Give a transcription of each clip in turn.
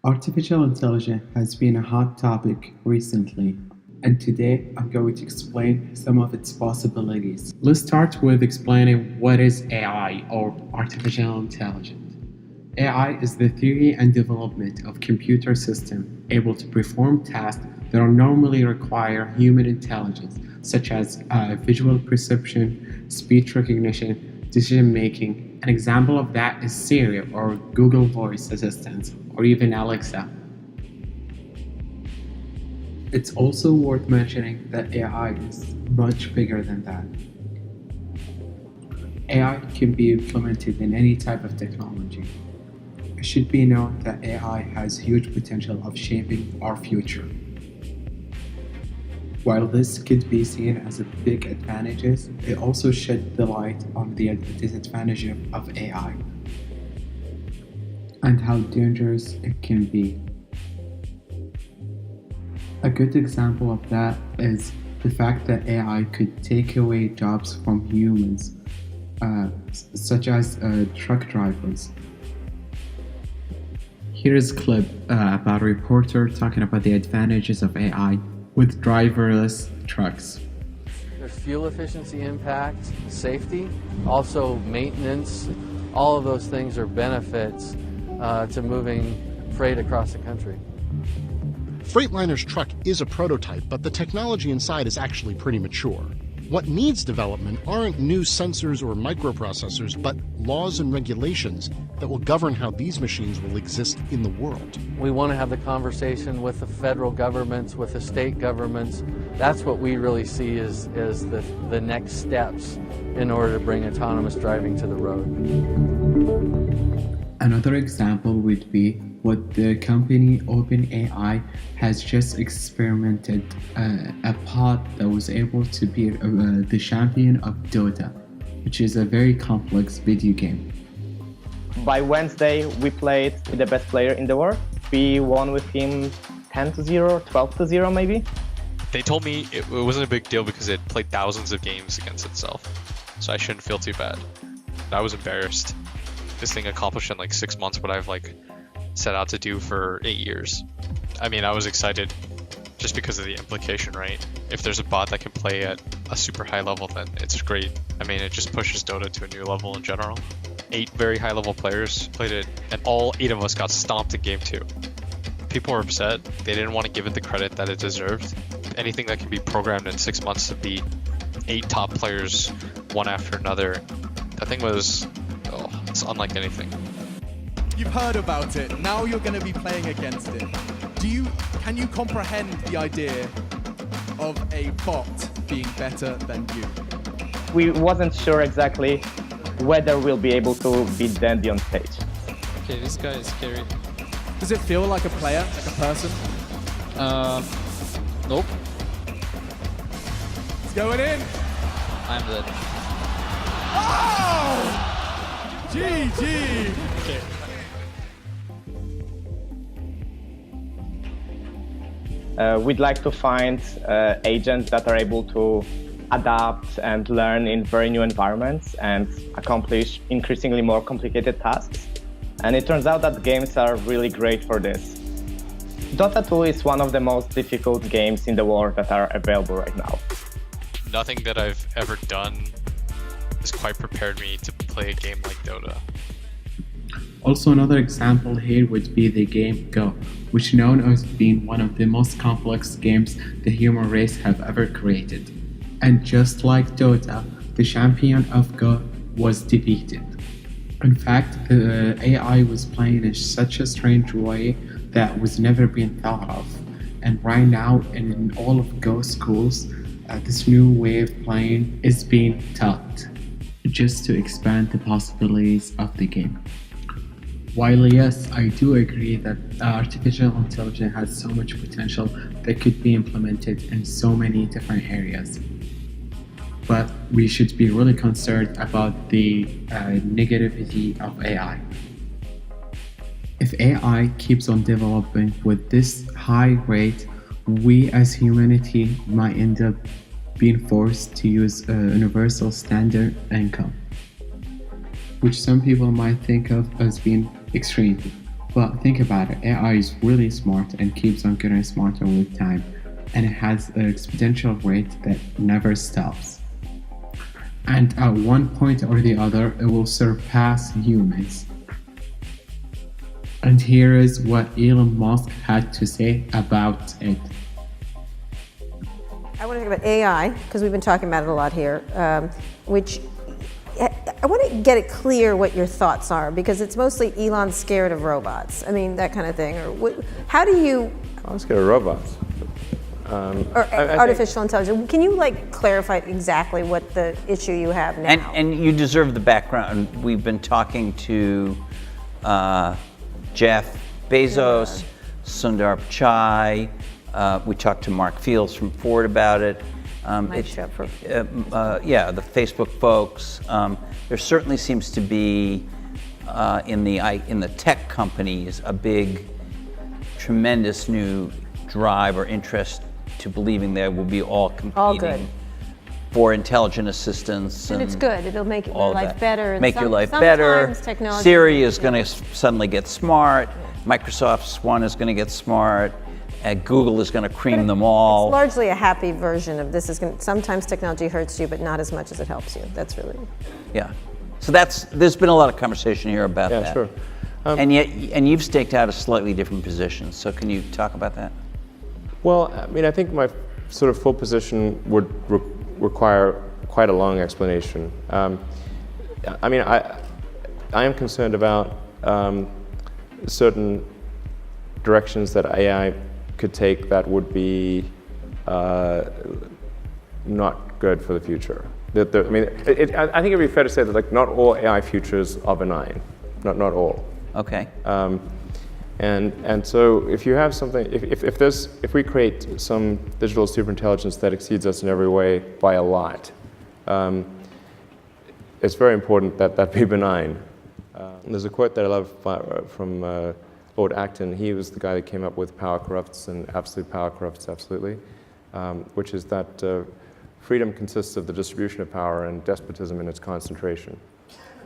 Artificial intelligence has been a hot topic recently, and today I'm going to explain some of its possibilities. Let's start with explaining what is AI or artificial intelligence. AI is the theory and development of computer systems able to perform tasks that are normally require human intelligence, such as visual perception, speech recognition, decision making. An example of that is Siri or Google Voice Assistant, or even Alexa. It's also worth mentioning that AI is much bigger than that. AI can be implemented in any type of technology. It should be known that AI has huge potential of shaping our future. While this could be seen as a big advantages, it also shed the light on the disadvantage of AI and how dangerous it can be. A good example of that is the fact that AI could take away jobs from humans, such as truck drivers. Here is a clip about a reporter talking about the advantages of AI with driverless trucks. There's fuel efficiency impact, safety, also maintenance. All of those things are benefits to moving freight across the country. Freightliner's truck is a prototype, but the technology inside is actually pretty mature. What needs development aren't new sensors or microprocessors, but laws and regulations that will govern how these machines will exist in the world. We want to have the conversation with the federal governments, with the state governments. That's what we really see as the next steps in order to bring autonomous driving to the road. Another example would be what the company OpenAI has just experimented, a pod that was able to beat the champion of Dota, which is a very complex video game. By Wednesday, we played with the best player in the world. We won with him 10-0, 12-0 maybe. They told me it wasn't a big deal because it played thousands of games against itself, so I shouldn't feel too bad. I was embarrassed. This thing accomplished in like 6 months what I've set out to do for 8 years. I mean, I was excited just because of the implication, right? If there's a bot that can play at a super high level, then it's great. I mean, it just pushes Dota to a new level in general. 8 very high level players played it, and all 8 of us got stomped in game 2. People were upset. They didn't want to give it the credit that it deserved. Anything that can be programmed in 6 months to beat 8 top players one after another, that thing was, it's unlike anything. You've heard about it, now you're going to be playing against it. Can you comprehend the idea of a bot being better than you? We wasn't sure exactly whether we'll be able to beat Dandy on stage. Okay, this guy is scary. Does it feel like a player, like a person? Nope. It's going in! I'm dead. Oh! GG! Okay. We'd like to find agents that are able to adapt and learn in very new environments and accomplish increasingly more complicated tasks. And it turns out that games are really great for this. Dota 2 is one of the most difficult games in the world that are available right now. Nothing that I've ever done has quite prepared me to play a game like Dota. Also, another example here would be the game Go, which known as being one of the most complex games the human race have ever created. And just like Dota, the champion of Go was defeated. In fact, the AI was playing in such a strange way that was never been thought of. And right now, in all of Go schools, this new way of playing is being taught, just to expand the possibilities of the game. While yes, I do agree that artificial intelligence has so much potential that could be implemented in so many different areas. But we should be really concerned about the negativity of AI. If AI keeps on developing with this high rate, we as humanity might end up being forced to use a universal standard income, which some people might think of as being extreme. But think about it, AI is really smart and keeps on getting smarter with time, and it has an exponential rate that never stops. And at one point or the other, it will surpass humans. And here is what Elon Musk had to say about it. I want to talk about AI, because we've been talking about it a lot here, which I want to get it clear what your thoughts are, because it's mostly Elon's scared of robots. I mean, that kind of thing. Or how do you... I'm scared of robots. Artificial intelligence. Can you clarify exactly what the issue you have now? And you deserve the background. We've been talking to Jeff Bezos, Sundar Pichai. We talked to Mark Fields from Ford about it. Yeah, the Facebook folks. There certainly seems to be in the tech companies a big, tremendous new drive or interest to believing they will be all competing for intelligent assistance. And it's good. It'll make your life better. Make your life better. Technology Siri is going to suddenly get smart. Microsoft's one is going to get smart. Google is going to cream them all. It's largely a happy version of this. Sometimes technology hurts you, but not as much as it helps you. That's really... Yeah. So there's been a lot of conversation here about that. Yeah, sure. And you've staked out a slightly different position. So can you talk about that? Well, I mean, I think my sort of full position would require quite a long explanation. I mean, I am concerned about certain directions that AI could take that would be not good for the future. I mean, I think it'd be fair to say that not all AI futures are benign, not all. Okay. And so if you have something, if we create some digital superintelligence that exceeds us in every way by a lot, it's very important that that be benign. There's a quote that I love from Lord Acton. He was the guy that came up with power corrupts and absolute power corrupts absolutely, which is that freedom consists of the distribution of power and despotism in its concentration.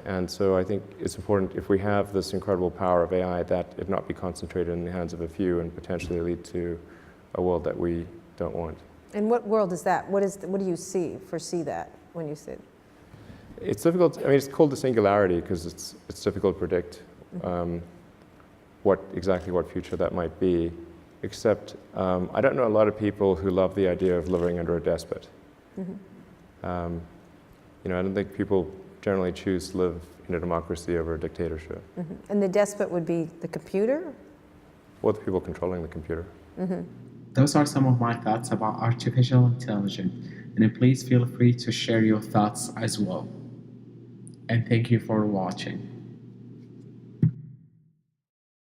And so I think it's important, if we have this incredible power of AI, that it not be concentrated in the hands of a few and potentially lead to a world that we don't want. And what world is that? What do you foresee that when you see it? It's difficult. I mean, it's called the singularity because it's difficult to predict exactly what future that might be. Except I don't know a lot of people who love the idea of living under a despot. I don't think people generally choose to live in a democracy over a dictatorship. And the despot would be the computer? Or the people controlling the computer. Those are some of my thoughts about artificial intelligence, and please feel free to share your thoughts as well. And thank you for watching.